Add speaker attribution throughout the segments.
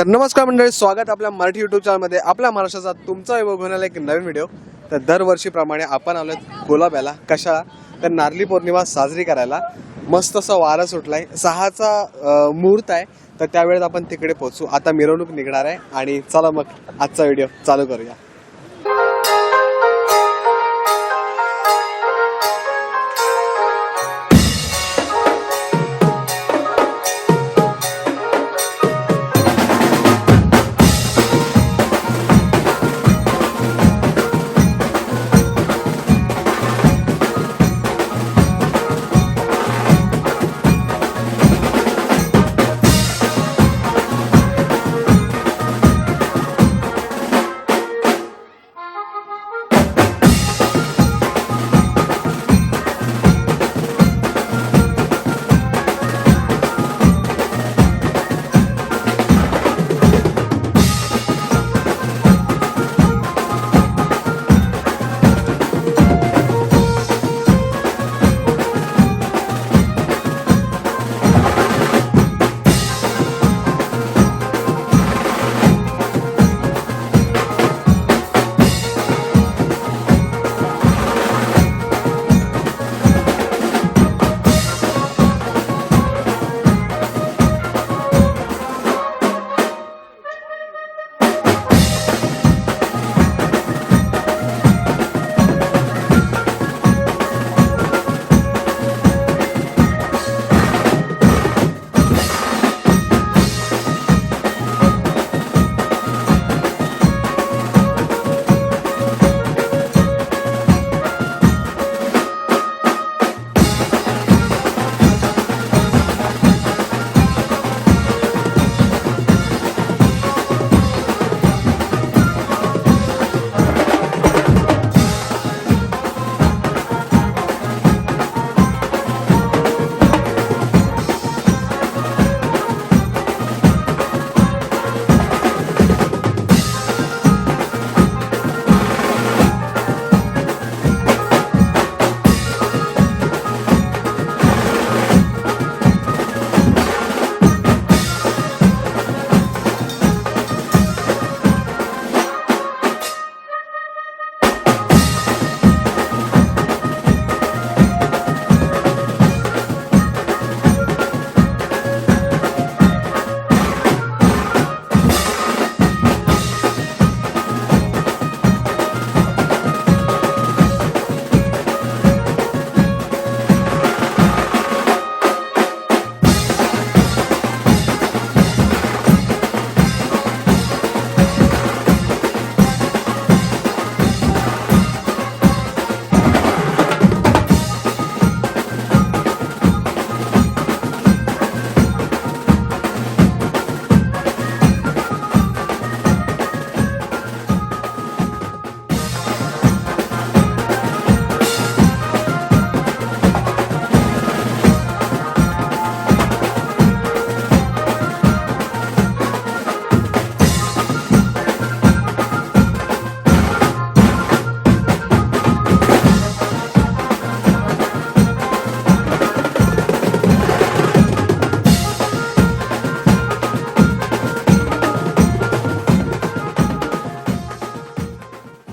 Speaker 1: तर नमस्कार मंडळी, स्वागत आपल्या मराठी यूट्यूब चॅनलमध्ये. आपल्या महाराष्ट्राचा तुमचा बघून आला एक नवीन व्हिडिओ. तर दरवर्षीप्रमाणे आपण आलो कोलाब्याला. कशाला? तर नारळी पौर्णिमा साजरी करायला. मस्त असा वारा सुटलाय, 6चा मुहूर्त आहे. तर त्यावेळेस आपण तिकडे पोहोचू. आता मिरवणूक निघणार आहे आणि चला मग आजचा व्हिडिओ चालू करूया.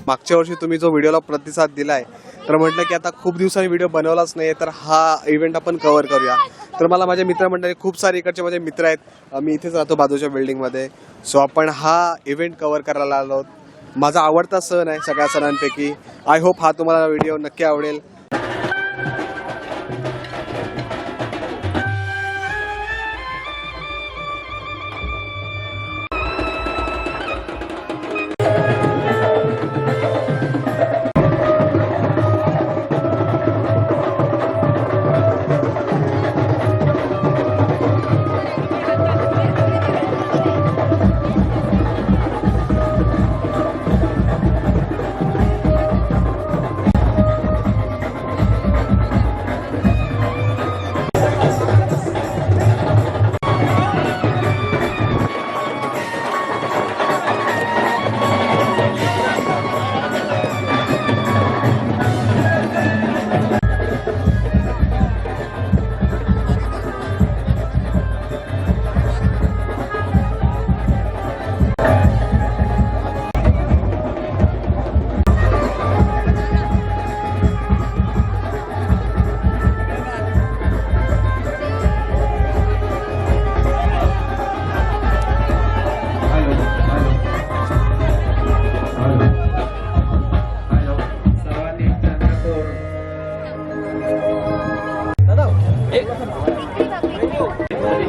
Speaker 1: मागच्या वर्षी तुम्ही जो व्हिडिओला प्रतिसाद दिलाय, तर म्हटलं की आता खूप दिवसांनी व्हिडिओ बनवलाच नाही, तर हा इव्हेंट आपण कव्हर करूया. तर मला माझ्या मित्रमंडळी खूप सारे इकडचे माझे मित्र आहेत. मी इथेच राहतो बाजूच्या बिल्डिंगमध्ये. सो आपण हा इव्हेंट कव्हर करायला आलो. माझा आवडता सण आहे सगळ्या सणांपैकी. आय होप हा तुम्हाला व्हिडिओ नक्की आवडेल.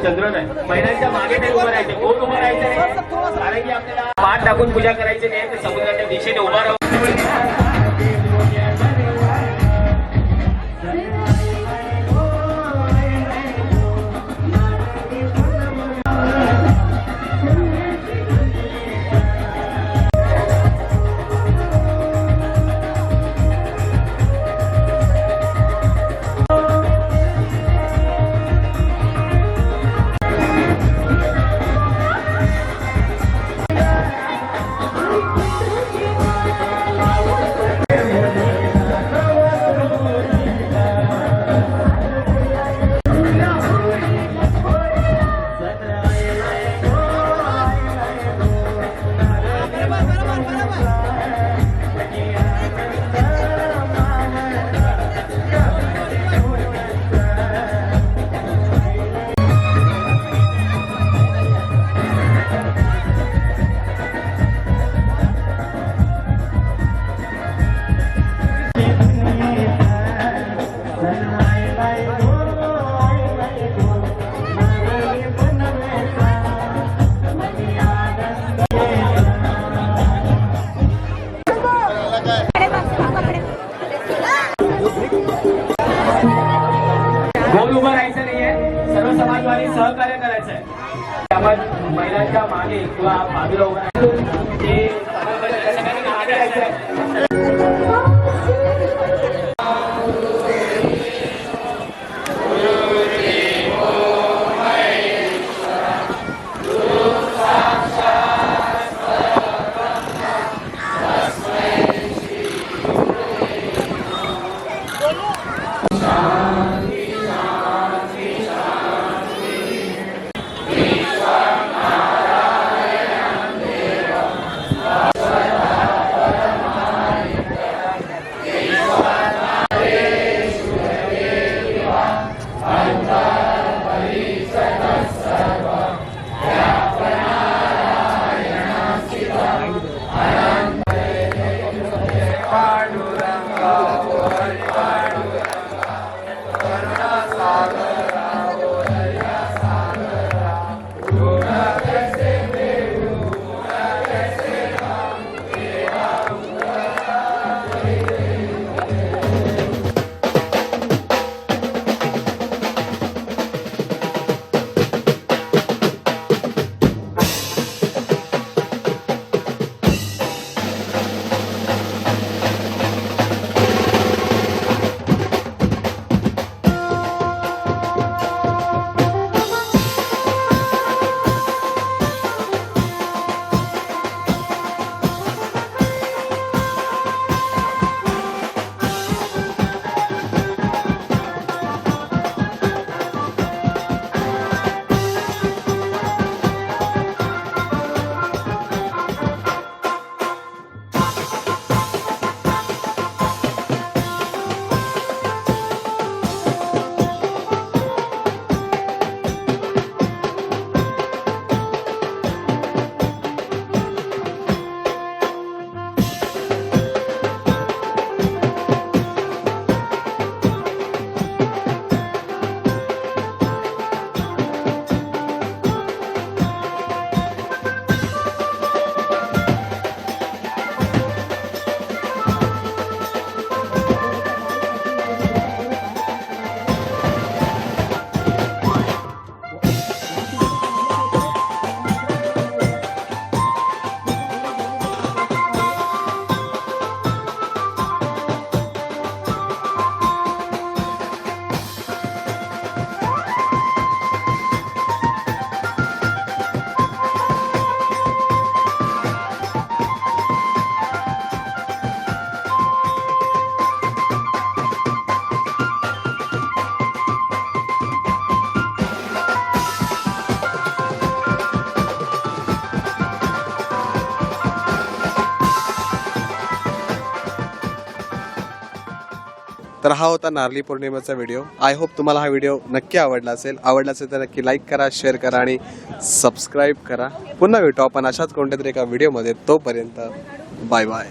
Speaker 2: चंद्रोदय. महिलांच्या मागे नाही उभं राहायचं, कोण उभं राहायचं नाही, कारण की आपल्याला पाठ टाकून पूजा करायची नाही, तर समुद्राच्या दिशेने उभा राहू. गोल उभं राहायचं नाहीये, सर्व समाजवादी सहकार्य करायचं आहे. त्यामुळे महिलांच्या मागे किंवा बाजूला उभं राहायचं, हे सगळ्यांनी मागे राहायचं आहे.
Speaker 1: तर हा होता नारळी पौर्णिमेचा व्हिडिओ. आय होप तुम्हाला हा व्हिडिओ नक्की आवडला असेल तर नक्की लाईक करा, शेअर करा आणि सबस्क्राईब करा. पुन्हा भेटू आपण अशाच कोणत्या तरी एका व्हिडिओमध्ये. तोपर्यंत बाय बाय.